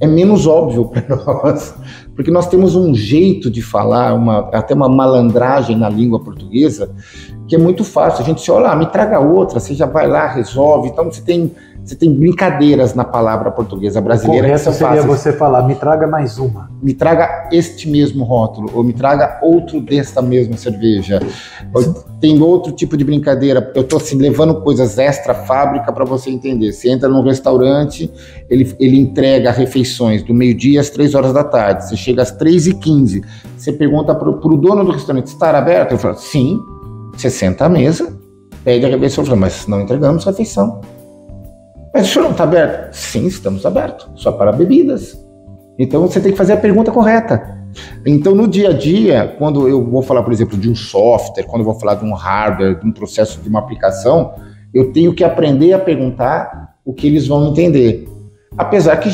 é menos óbvio para nós, porque nós temos um jeito de falar, até uma malandragem na língua portuguesa, que é muito fácil. A gente se olha, me traga outra, você já vai lá, resolve. Então você tem brincadeiras na palavra portuguesa brasileira. O correto seria você falar, me traga mais uma. Me traga este mesmo rótulo, ou me traga outro desta mesma cerveja. Tem outro tipo de brincadeira. Eu estou assim, levando coisas extra fábrica para você entender. Você entra num restaurante, ele entrega refeições do meio-dia às 3 horas da tarde. Você chega às 3h15. Você pergunta para o dono do restaurante, está aberto? Eu falo, sim. Você senta à mesa, pede a refeição. Eu falo, mas não entregamos refeição. Mas o senhor não está aberto? Sim, estamos abertos, só para bebidas. Então você tem que fazer a pergunta correta. Então no dia a dia, quando eu vou falar, por exemplo, de um software, quando eu vou falar de um hardware, de um processo de uma aplicação, eu tenho que aprender a perguntar o que eles vão entender. Apesar que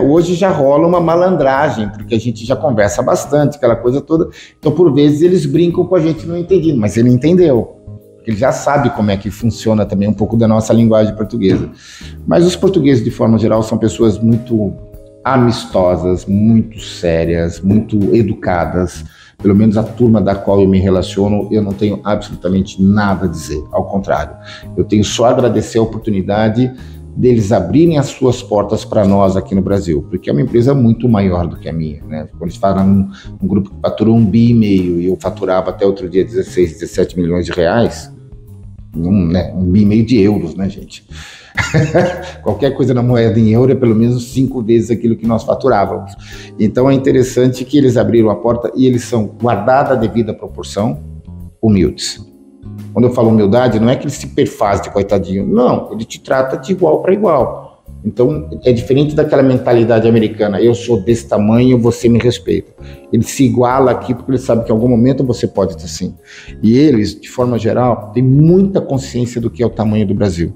hoje já rola uma malandragem, porque a gente já conversa bastante, aquela coisa toda. Então por vezes eles brincam com a gente não entendendo, mas ele entendeu. Ele já sabe como é que funciona também um pouco da nossa linguagem portuguesa. Mas os portugueses, de forma geral, são pessoas muito amistosas, muito sérias, muito educadas. Pelo menos a turma da qual eu me relaciono, eu não tenho absolutamente nada a dizer. Ao contrário, eu tenho só a agradecer a oportunidade deles abrirem as suas portas para nós aqui no Brasil, porque é uma empresa muito maior do que a minha, né? Quando eles falam um grupo que faturou 1,5 bi e eu faturava até outro dia 16, 17 milhões de reais, 1,5 bi de euros, né, gente? Qualquer coisa na moeda em euro é pelo menos 5 vezes aquilo que nós faturávamos. Então é interessante que eles abriram a porta e eles são, guardada a devida proporção, humildes. Quando eu falo humildade, não é que ele se perfaz de coitadinho, não, ele te trata de igual para igual. Então é diferente daquela mentalidade americana, eu sou desse tamanho, você me respeita. Ele se iguala aqui porque ele sabe que em algum momento você pode estar assim. E eles, de forma geral, têm muita consciência do que é o tamanho do Brasil.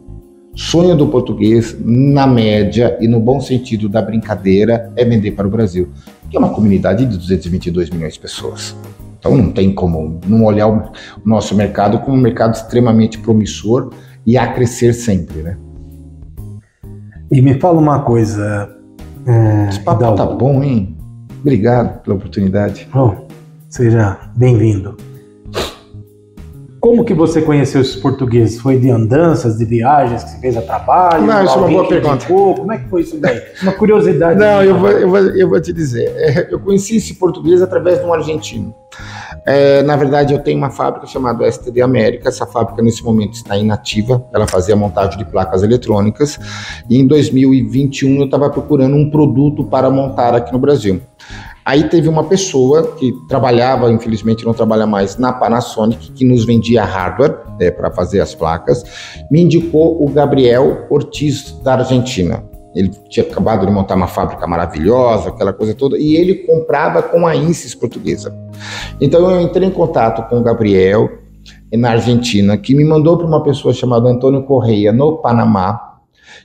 Sonho do português, na média e no bom sentido da brincadeira, é vender para o Brasil, que é uma comunidade de 222 milhões de pessoas. Então não tem como não olhar o nosso mercado como um mercado extremamente promissor e a crescer sempre, né? E me fala uma coisa. Esse papo tá bom, hein? Obrigado pela oportunidade. Bom, seja bem-vindo. Como que você conheceu esses portugueses? Foi de andanças, de viagens que você fez a trabalho? Não, isso é uma boa pergunta. Como é que foi isso daí? Uma curiosidade. Não, eu vou te dizer. Eu conheci esse português através de um argentino. Na verdade, eu tenho uma fábrica chamada STD América. Essa fábrica, nesse momento, está inativa. Ela fazia montagem de placas eletrônicas. E em 2021, eu estava procurando um produto para montar aqui no Brasil. Aí teve uma pessoa que trabalhava, infelizmente não trabalha mais, na Panasonic, que nos vendia hardware para fazer as placas, me indicou o Gabriel Ortiz, da Argentina. Ele tinha acabado de montar uma fábrica maravilhosa, aquela coisa toda, e ele comprava com a Insys portuguesa. Então eu entrei em contato com o Gabriel, na Argentina, que me mandou para uma pessoa chamada Antônio Correia, no Panamá,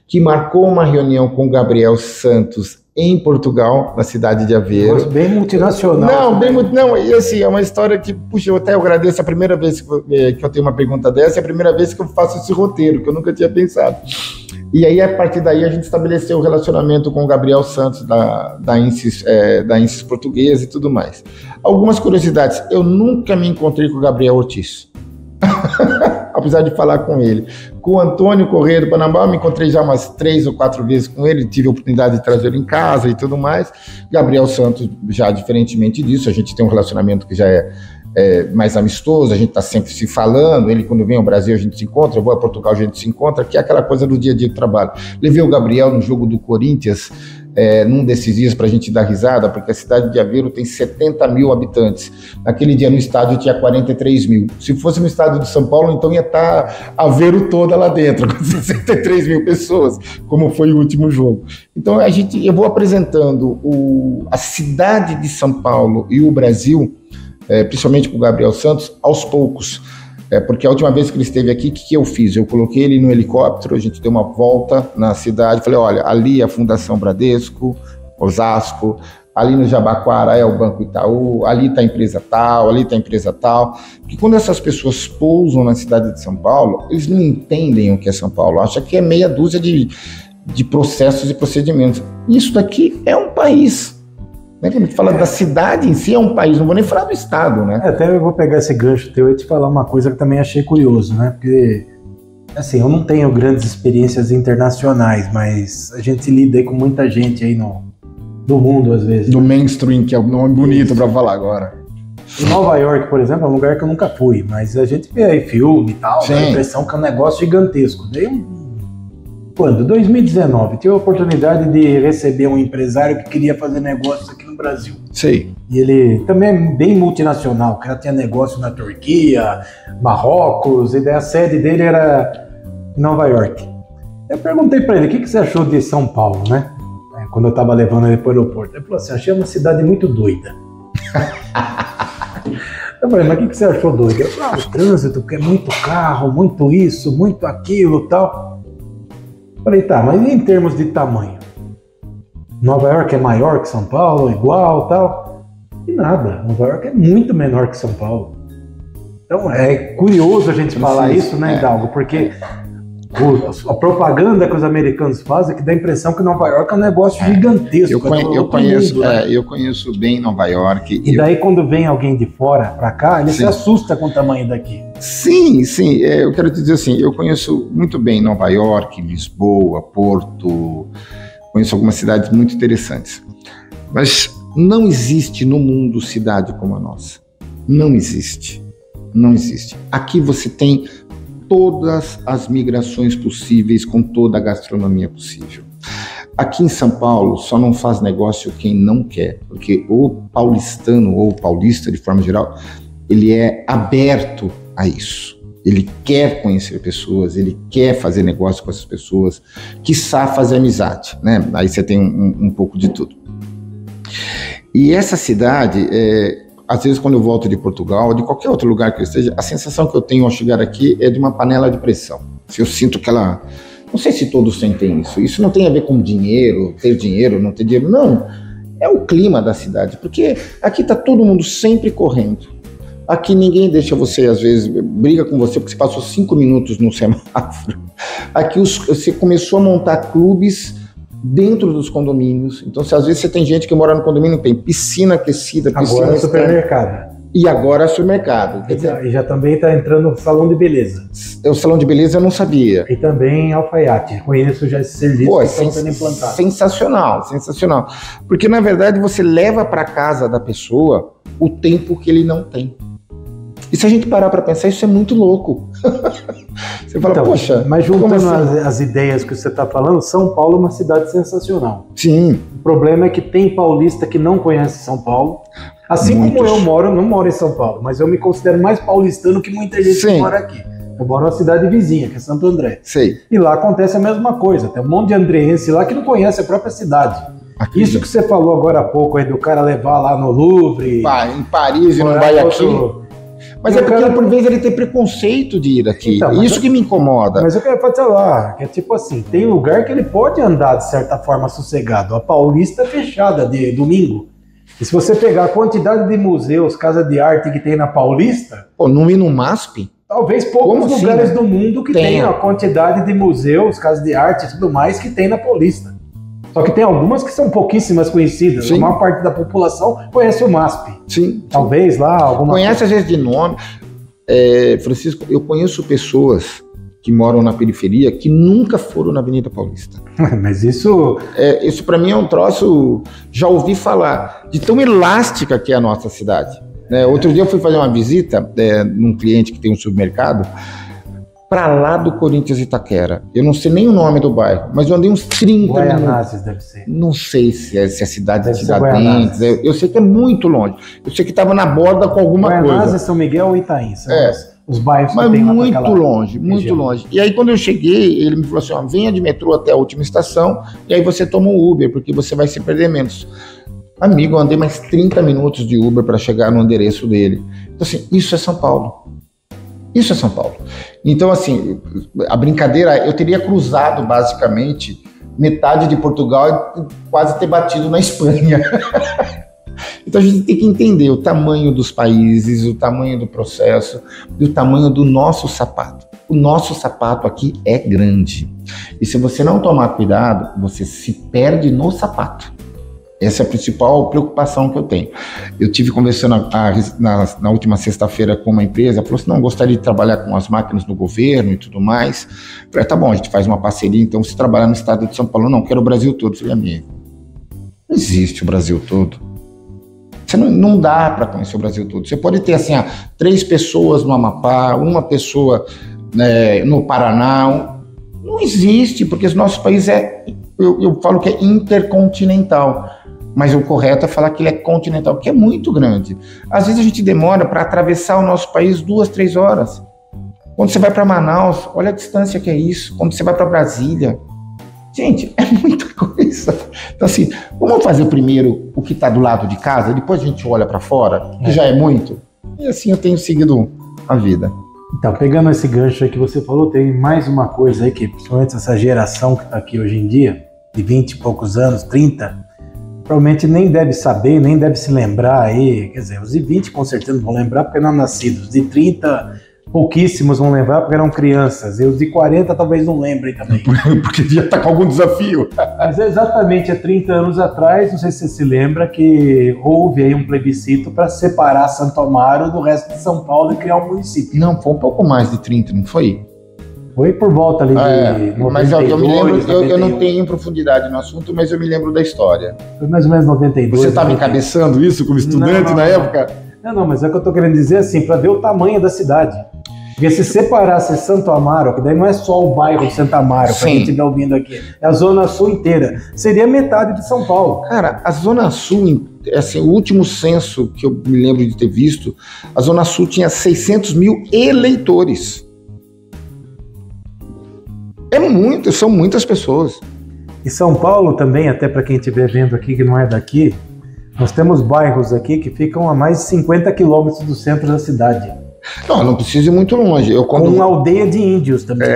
que marcou uma reunião com o Gabriel Santos em Portugal, na cidade de Aveiro. Bem multinacional. Não, e assim, é uma história que, puxa, eu até agradeço a primeira vez que eu tenho uma pergunta dessa, é a primeira vez que eu faço esse roteiro, que eu nunca tinha pensado. E aí, a partir daí, a gente estabeleceu o relacionamento com o Gabriel Santos, da Insys portuguesa e tudo mais. Algumas curiosidades, eu nunca me encontrei com o Gabriel Ortiz. Apesar de falar com ele. Com o Antônio Correia do Panamá, eu me encontrei já umas 3 ou 4 vezes com ele, tive a oportunidade de trazê-lo em casa e tudo mais. Gabriel Santos, já diferentemente disso, a gente tem um relacionamento que já é mais amistoso, a gente está sempre se falando, ele quando vem ao Brasil a gente se encontra, eu vou a Portugal a gente se encontra, que é aquela coisa do dia a dia do trabalho. Levei o Gabriel no jogo do Corinthians, num desses dias para a gente dar risada, porque a cidade de Aveiro tem 70 mil habitantes. Naquele dia no estádio tinha 43 mil. Se fosse no estádio de São Paulo, então ia estar Aveiro toda lá dentro, com 63 mil pessoas, como foi o último jogo. Então eu vou apresentando a cidade de São Paulo e o Brasil, principalmente com o Gabriel Santos, aos poucos. Porque a última vez que ele esteve aqui, o que eu fiz? Eu coloquei ele no helicóptero, a gente deu uma volta na cidade, falei, olha, ali é a Fundação Bradesco, Osasco, ali no Jabaquara é o Banco Itaú, ali está a empresa tal, ali está a empresa tal. Porque quando essas pessoas pousam na cidade de São Paulo, eles não entendem o que é São Paulo, acham que é meia dúzia de processos e procedimentos. Isso daqui é um país. Quando a gente fala da cidade em si, é um país, não vou nem falar do estado, né? Até eu vou pegar esse gancho teu e te falar uma coisa que também achei curioso, né? Porque, assim, eu não tenho grandes experiências internacionais, mas a gente lida aí com muita gente aí no mundo, às vezes. Do mainstream, que é um nome bonito para falar agora. Em Nova York, por exemplo, é um lugar que eu nunca fui, mas a gente vê aí filme e tal, dá a impressão que é um negócio gigantesco. Daí, quando? 2019, tive a oportunidade de receber um empresário que queria fazer negócios aqui no Brasil. Sei. E ele também é bem multinacional, o cara tinha negócio na Turquia, Marrocos, e daí a sede dele era em Nova York. Eu perguntei para ele, o que você achou de São Paulo, né? Quando eu estava levando ele para o aeroporto. Ele falou assim, achei uma cidade muito doida. Eu falei, mas o que você achou doido? Eu falei, o trânsito, porque é muito carro, muito isso, muito aquilo e tal. Falei, tá, mas em termos de tamanho? Nova York é maior que São Paulo, igual, tal? E nada, Nova York é muito menor que São Paulo. Então é curioso a gente falar isso, né, Hidalgo? Porque a propaganda que os americanos fazem é que dá a impressão que Nova York é um negócio gigantesco. Eu conheço bem Nova York. E daí quando vem alguém de fora pra cá, ele se assusta com o tamanho daqui. Sim, eu quero te dizer assim, eu conheço muito bem Nova York, Lisboa, Porto, conheço algumas cidades muito interessantes. Mas não existe no mundo cidade como a nossa. Não existe. Não existe. Aqui você tem todas as migrações possíveis, com toda a gastronomia possível. Aqui em São Paulo só não faz negócio quem não quer, porque o paulistano ou paulista de forma geral, ele é aberto a isso. Ele quer conhecer pessoas, ele quer fazer negócio com essas pessoas, quiçá fazer amizade, né? Aí você tem um pouco de tudo. E essa cidade, às vezes quando eu volto de Portugal, ou de qualquer outro lugar que eu esteja, a sensação que eu tenho ao chegar aqui é de uma panela de pressão. Se eu sinto que ela... Não sei se todos sentem isso. Isso não tem a ver com dinheiro, não ter dinheiro, não. É o clima da cidade, porque aqui está todo mundo sempre correndo. Aqui ninguém deixa você, às vezes, briga com você porque você passou 5 minutos no semáforo. Aqui você começou a montar clubes dentro dos condomínios. Então, às vezes você tem gente que mora no condomínio, tem piscina aquecida, piscina... Agora é supermercado. E agora é supermercado. E já também está entrando no salão de beleza. O salão de beleza eu não sabia. E também alfaiate. Conheço já esse serviço que estão sendo implantados. Sensacional, sensacional. Porque, na verdade, você leva para casa da pessoa o tempo que ele não tem. E se a gente parar para pensar, isso é muito louco. Você fala, então, poxa... Mas juntando as ideias que você está falando, São Paulo é uma cidade sensacional. Sim. O problema é que tem paulista que não conhece São Paulo. Assim como eu não moro em São Paulo, mas eu me considero mais paulistano que muita gente que mora aqui. Eu moro numa cidade vizinha, que é Santo André. Sei. E lá acontece a mesma coisa. Tem um monte de andreense lá que não conhece a própria cidade. Isso que você falou agora há pouco aí do cara levar lá no Louvre... Em Paris e não vai aqui... Mas é porque, por vezes, ele tem preconceito de ir aqui. Então, isso que me incomoda. Mas eu quero falar que é tipo assim, tem lugar que ele pode andar, de certa forma, sossegado. A Paulista é fechada de domingo. E se você pegar a quantidade de museus, casa de arte que tem na Paulista... Pô, não ir no MASP? Talvez poucos lugares do mundo que tenham a quantidade de museus, casas de arte e tudo mais que tem na Paulista. Só que tem algumas que são pouquíssimas conhecidas. Sim. A maior parte da população conhece o MASP. Sim. Talvez lá alguma conhece às vezes de nome. Francisco, eu conheço pessoas que moram na periferia que nunca foram na Avenida Paulista. Mas isso... isso para mim é um troço... Já ouvi falar de tão elástica que é a nossa cidade. Outro dia eu fui fazer uma visita num cliente que tem um supermercado para lá do Corinthians Itaquera. Eu não sei nem o nome do bairro, mas eu andei uns 30 Guaianazes deve ser. Não sei se é a cidade de Tiradentes. Eu sei que é muito longe. Eu sei que estava na borda com alguma coisa. Guaianazes, São Miguel ou Itaim. Os bairros que tem lá muito longe, muito longe. E aí quando eu cheguei, ele me falou assim, venha de metrô até a última estação e aí você toma um Uber, porque você vai se perder menos. Amigo, eu andei mais 30 minutos de Uber para chegar no endereço dele. Então assim, isso é São Paulo. Isso é São Paulo. Então, assim, a brincadeira, eu teria cruzado, basicamente, metade de Portugal e quase ter batido na Espanha. Então, a gente tem que entender o tamanho dos países, o tamanho do processo e o tamanho do nosso sapato. O nosso sapato aqui é grande. E se você não tomar cuidado, você se perde no sapato. Essa é a principal preocupação que eu tenho. Eu tive conversando na última sexta-feira com uma empresa, falou assim, não, gostaria de trabalhar com as máquinas do governo e tudo mais. Eu falei, tá bom, a gente faz uma parceria, então você trabalhar no estado de São Paulo. Não, quero o Brasil todo. Eu falei, amigo, não existe o Brasil todo. Você não dá para conhecer o Brasil todo. Você pode ter, assim, 3 pessoas no Amapá, uma pessoa no Paraná. Não existe, porque o nosso país eu falo que é intercontinental. Mas o correto é falar que ele é continental, porque é muito grande. Às vezes a gente demora para atravessar o nosso país 2, 3 horas. Quando você vai para Manaus, olha a distância que é isso. Quando você vai para Brasília, gente, é muita coisa. Então assim, vamos fazer primeiro o que está do lado de casa, depois a gente olha para fora, que já é muito. E assim eu tenho seguido a vida. Então, pegando esse gancho aí que você falou, tem mais uma coisa aí que, principalmente essa geração que está aqui hoje em dia, de 20 e poucos anos, 30, provavelmente nem deve saber, nem deve se lembrar aí, quer dizer, os de 20 com certeza não vão lembrar porque eram nascidos, os de 30 pouquíssimos vão lembrar porque eram crianças, e os de 40 talvez não lembrem também. Porque já está com algum desafio. Mas exatamente há 30 anos atrás, não sei se você se lembra, que houve aí um plebiscito para separar Santo Amaro do resto de São Paulo e criar um município. Não, foi um pouco mais de 30, não foi? Foi por volta ali de 92, mas eu me lembro, eu não tenho profundidade no assunto, mas eu me lembro da história. Foi mais ou menos 92. Você estava encabeçando isso como estudante na época? Não, mas é o que eu estou querendo dizer assim, para ver o tamanho da cidade. Porque se separasse Santo Amaro, que daí não é só o bairro de Santo Amaro, que a gente está ouvindo aqui, é a Zona Sul inteira, seria metade de São Paulo. Cara, a Zona Sul, assim, o último censo que eu me lembro de ter visto, a Zona Sul tinha 600 mil eleitores. São muitas pessoas. E São Paulo também, até para quem estiver vendo aqui que não é daqui, nós temos bairros aqui que ficam a mais de 50 quilômetros do centro da cidade. Não precisa ir muito longe. Com uma aldeia de índios também.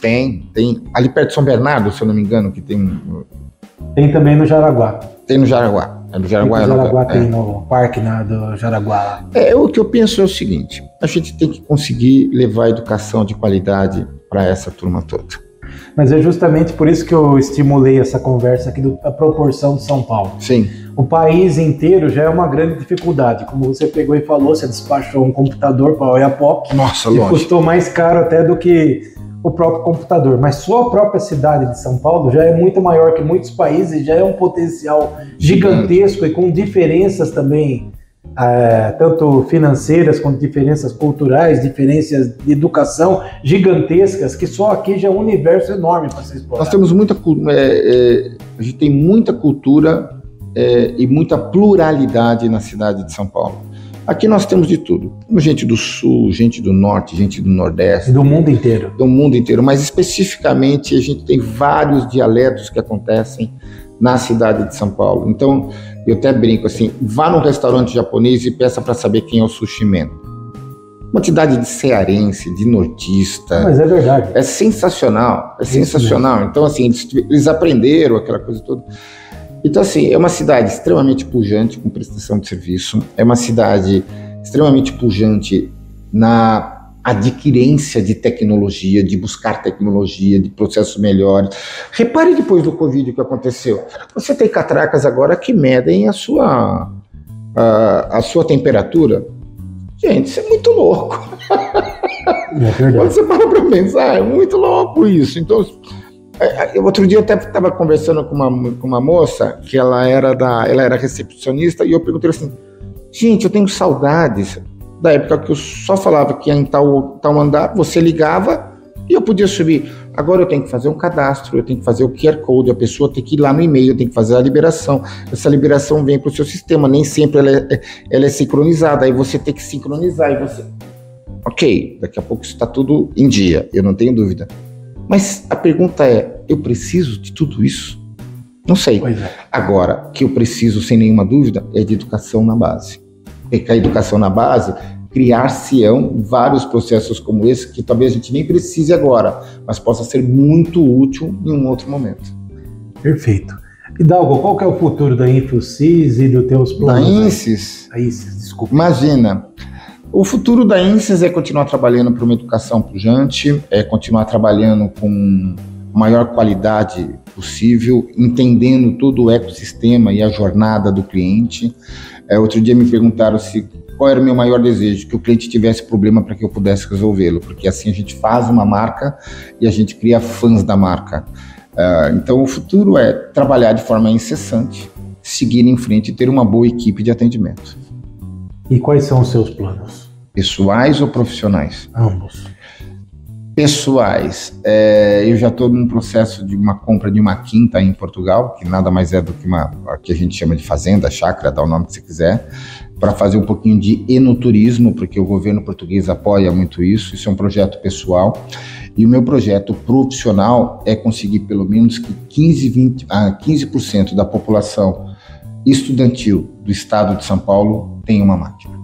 Tem. Ali perto de São Bernardo, se eu não me engano, que tem... Tem também no Jaraguá. Tem no Jaraguá. É do Jaraguá? Jaraguá tem no parque do Jaraguá. O que eu penso é o seguinte, a gente tem que conseguir levar a educação de qualidade para essa turma toda. Mas é justamente por isso que eu estimulei essa conversa aqui da proporção de São Paulo. Sim. O país inteiro já é uma grande dificuldade. Como você pegou e falou, você despachou um computador para a Oiapoque. Nossa, que longe. Custou mais caro até do que o próprio computador. Mas só a própria cidade de São Paulo já é muito maior que muitos países, já é um potencial gigantesco e com diferenças também, tanto financeiras quanto diferenças culturais, diferenças de educação gigantescas, que só aqui já é um universo enorme para ser explorado. Nós temos a gente tem muita cultura e muita pluralidade na cidade de São Paulo. Aqui nós temos de tudo. Temos gente do Sul, gente do Norte, gente do Nordeste. Do mundo inteiro. Do mundo inteiro, mas especificamente a gente tem vários dialetos que acontecem na cidade de São Paulo. Então, eu até brinco assim, vá num restaurante japonês e peça para saber quem é o sushi man. Quantidade de cearense, de nortista. Mas é verdade. É sensacional, é sensacional. Mesmo. Então, assim, eles aprenderam aquela coisa toda. Então, assim, é uma cidade extremamente pujante com prestação de serviço, é uma cidade extremamente pujante na adquirência de tecnologia, de buscar tecnologia, de processos melhores. Repare depois do Covid o que aconteceu. Você tem catracas agora que medem a sua temperatura. Gente, isso é muito louco. É verdade. Quando você para pensar, é muito louco isso. Então, outro dia eu até estava conversando com uma moça que ela era recepcionista e eu perguntei assim, gente, eu tenho saudades da época que eu só falava que ia em tal andar, você ligava e eu podia subir. Agora eu tenho que fazer um cadastro, eu tenho que fazer o QR Code, a pessoa tem que ir lá no e-mail, tem que fazer a liberação. Essa liberação vem para o seu sistema, nem sempre ela é sincronizada, aí você tem que sincronizar e você... Ok, daqui a pouco isso está tudo em dia, eu não tenho dúvida. Mas a pergunta é, eu preciso de tudo isso? Não sei. Pois é. Agora, que eu preciso, sem nenhuma dúvida, é de educação na base. Porque a educação na base, criar-se-ão vários processos como esse, que talvez a gente nem precise agora, mas possa ser muito útil em um outro momento. Perfeito. Hidalgo, qual que é o futuro da InfoSys e dos teus planos? Da INSYS? Da INSYS, desculpa. Imagina... O futuro da INSYS é continuar trabalhando para uma educação pujante, é continuar trabalhando com a maior qualidade possível, entendendo todo o ecossistema e a jornada do cliente. Outro dia me perguntaram qual era o meu maior desejo, que o cliente tivesse problema para que eu pudesse resolvê-lo, porque assim a gente faz uma marca e a gente cria fãs da marca. Então o futuro é trabalhar de forma incessante, seguir em frente e ter uma boa equipe de atendimento. E quais são os seus planos? Pessoais ou profissionais? Ambos. Pessoais. Eu já estou num processo de uma compra de uma quinta em Portugal, que nada mais é do que a que a gente chama de fazenda, chácara, dá o nome que você quiser, para fazer um pouquinho de enoturismo, porque o governo português apoia muito isso. Isso é um projeto pessoal. E o meu projeto profissional é conseguir pelo menos que 15% da população estudantil do estado de São Paulo tenha uma máquina.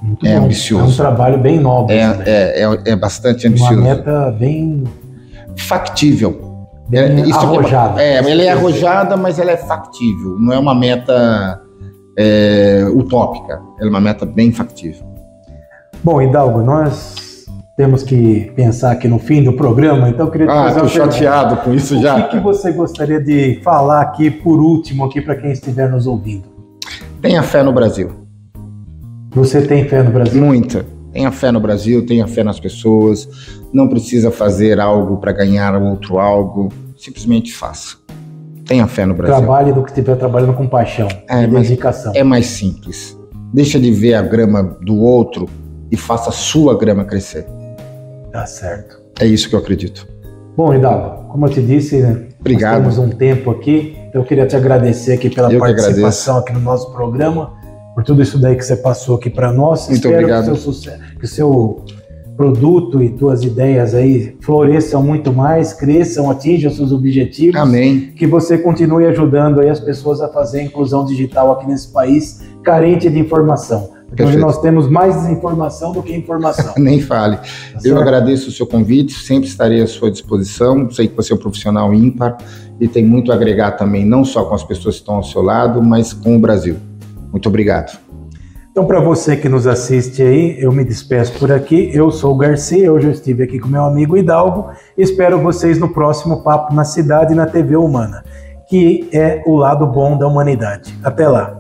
Muito bom. Ambicioso. É um trabalho bem nobre. É bastante ambicioso. Uma meta bem... factível. Bem arrojada. Ela é arrojada, mas ela é factível. Não é uma meta utópica. Ela é uma meta bem factível. Bom, Hidalgo, nós temos que pensar aqui no fim do programa, então eu queria te fazer uma pergunta. Estou chateado com isso já. O que você gostaria de falar aqui, por último, aqui para quem estiver nos ouvindo? Tenha fé no Brasil. Você tem fé no Brasil? Muita. Tenha fé no Brasil, tenha fé nas pessoas. Não precisa fazer algo para ganhar outro algo. Simplesmente faça. Tenha fé no Brasil. Trabalhe do que estiver trabalhando com paixão e dedicação. É mais simples. Deixa de ver a grama do outro e faça a sua grama crescer. Tá certo. É isso que eu acredito. Bom, Hidalgo, como eu te disse, obrigado. Nós temos um tempo aqui. Eu queria te agradecer aqui pela participação aqui no nosso programa. Por tudo isso daí que você passou aqui para nós. Muito obrigado. Que o seu produto e tuas ideias aí floresçam muito mais, cresçam, atinjam seus objetivos. Amém. Que você continue ajudando aí as pessoas a fazer a inclusão digital aqui nesse país carente de informação. Hoje nós temos mais desinformação do que informação. Nem fale. Eu agradeço o seu convite, sempre estarei à sua disposição. Sei que você é um profissional ímpar e tem muito a agregar também, não só com as pessoas que estão ao seu lado, mas com o Brasil. Muito obrigado. Então, para você que nos assiste aí, eu me despeço por aqui. Eu sou o Garcia, hoje eu estive aqui com meu amigo Hidalgo. Espero vocês no próximo Papo na Cidade, na TV Humana, que é o lado bom da humanidade. Até lá!